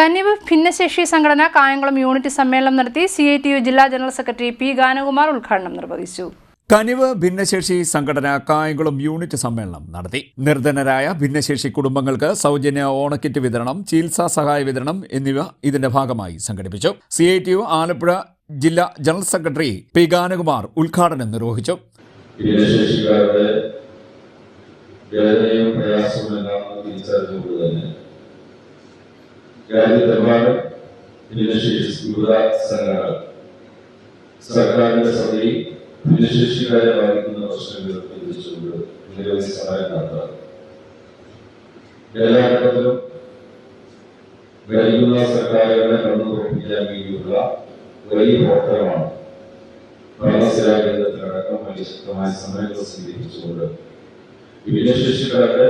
കന്നിവ് ഭിന്നശേഷി സംഘടന കായംകുളം യൂണിറ്റ് സമ്മേളനം നടത്തി CITU ജില്ലാ ജനറൽ സെക്രട്ടറി P. ഗാനകുമാർ ഉദ്ഘാടനം നിർവഹിച്ചു. കനിവ് ഭിന്നശേഷി സംഘടന കായംകുളം യൂണിറ്റ് സമ്മേളനം നടത്തി. നിർധനരായ ഭിന്നശേഷി കുടുംബങ്ങൾക്ക് സൗജന്യ ഓണക്കിറ്റ് വിതരണം, ചികിത്സാ സഹായ വിതരണം എന്നിവ ഇതിന്റെ ഭാഗമായി സംഘടിപ്പിച്ചു. CITU ആലപ്പുഴ ജില്ലാ ജനറൽ സെക്രട്ടറി P. ഗാനകുമാർ ഉദ്ഘാടനം നിർവഹിച്ചു. ഭിന്നശേഷിക്കാരുടെ വേദനയും പ്രയാസവും എല്ലാം തിരിച്ചറിഞ്ഞുകൊണ്ട് തന്നെ രാജ്യത്തെമ്പാടും ഭിന്നശേഷി വിവിധ സംഘടനകൾ സർക്കാരിന്റെ സമിതി ഭിന്നശേഷിക്കാരെ ബാധിക്കുന്ന പ്രശ്നങ്ങൾ തിരിച്ചുകൊണ്ട് നിരവധി സഹായം നടത്താറ്. എല്ലാ ഘട്ടത്തിലും ഭരിക്കുന്ന സർക്കാരുകളെ കടന്നുറപ്പിക്കാൻ വേണ്ടിയുള്ള വലിയ പ്രവർത്തനമാണ് ഭരണസ്ഥിരാ കേന്ദ്രത്തിലടക്കം വലിയ ശക്തമായ സമരങ്ങൾ സംഘടിപ്പിച്ചുകൊണ്ട് ഭിന്നശേഷിക്കാരുടെ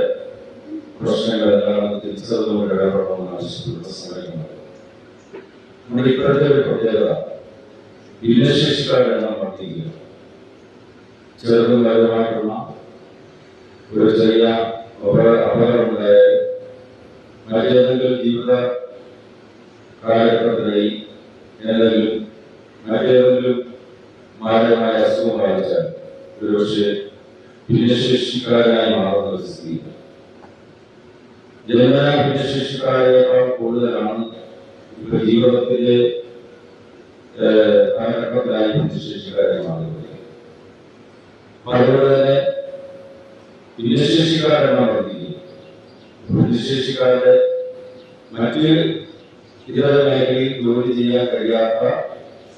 പ്രശ്നങ്ങൾ എന്താണെന്ന് തിരിച്ചറിഞ്ഞുകൊണ്ട് ഇടപെടണമെന്ന് ആവശ്യപ്പെടുന്ന സമരങ്ങൾ. നമ്മുടെ ഇപ്പോഴത്തെ ഒരു പ്രത്യേകത ഭിന്നശേഷിക്കാരുടെ എണ്ണം വർദ്ധിക്കുക. ചെറുതും വലുതുമായിട്ടുള്ള ഒരു ചെറിയ അപകടമുണ്ടായാൽ മറ്റേതെങ്കിലും ജീവിത കാലഘട്ടത്തിനായി മറ്റേതെങ്കിലും മാരകമായ അസുഖം ബാധിച്ചാൽ ഒരുപക്ഷെ ഭിന്നശേഷിക്കാരനായി മാറുന്ന സ്ഥിതി. ജനന ഭിന്നശേഷിക്കാരേക്കാൾ കൂടുതലാണ് ഇപ്പൊ ജീവിതത്തിന്റെ കാലഘട്ടത്തിലായി ഭിന്നശേഷിക്കാരെ മാറുന്നത്. അതുപോലെ തന്നെ ഭിന്നശേഷിക്കാരെണ്ണം വർദ്ധിക്കും. ഭിന്നശേഷിക്കാരുടെ മറ്റ് ഇതര മേഖലയിൽ ജോലി ചെയ്യാൻ കഴിയാത്ത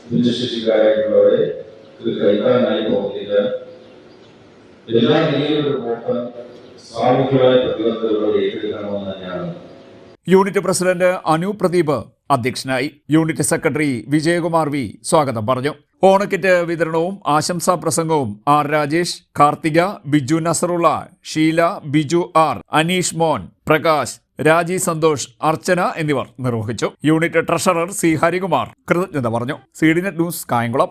ഭിന്നശേഷിക്കാരായിട്ടുള്ളവരെ ഇത് കഴിക്കാനായി പ്രവർത്തിക്കാൻ എല്ലാ രീതിയിലുള്ള പ്രവർത്തനം സാമൂഹികമായ പ്രതിബദ്ധതയോടെ ഏറ്റെടുക്കണമെന്ന് തന്നെയാണ്. യൂണിറ്റ് പ്രസിഡന്റ് അനു പ്രദീപ് അധ്യക്ഷനായി. യൂണിറ്റ് സെക്രട്ടറി വിജയകുമാർ V സ്വാഗതം പറഞ്ഞു. ഓണക്കിറ്റ് വിതരണവും ആശംസാ പ്രസംഗവും R. രാജേഷ്, കാർത്തിക, ബിജു നസറുള്ള, ഷീല, ബിജു R, അനീഷ് മോൻ, പ്രകാശ്, രാജി സന്തോഷ്, അർച്ചന എന്നിവർ നിർവഹിച്ചു. Unit treasurer C. ഹരികുമാർ കൃതജ്ഞത പറഞ്ഞു. CDNet news Kayamkulam.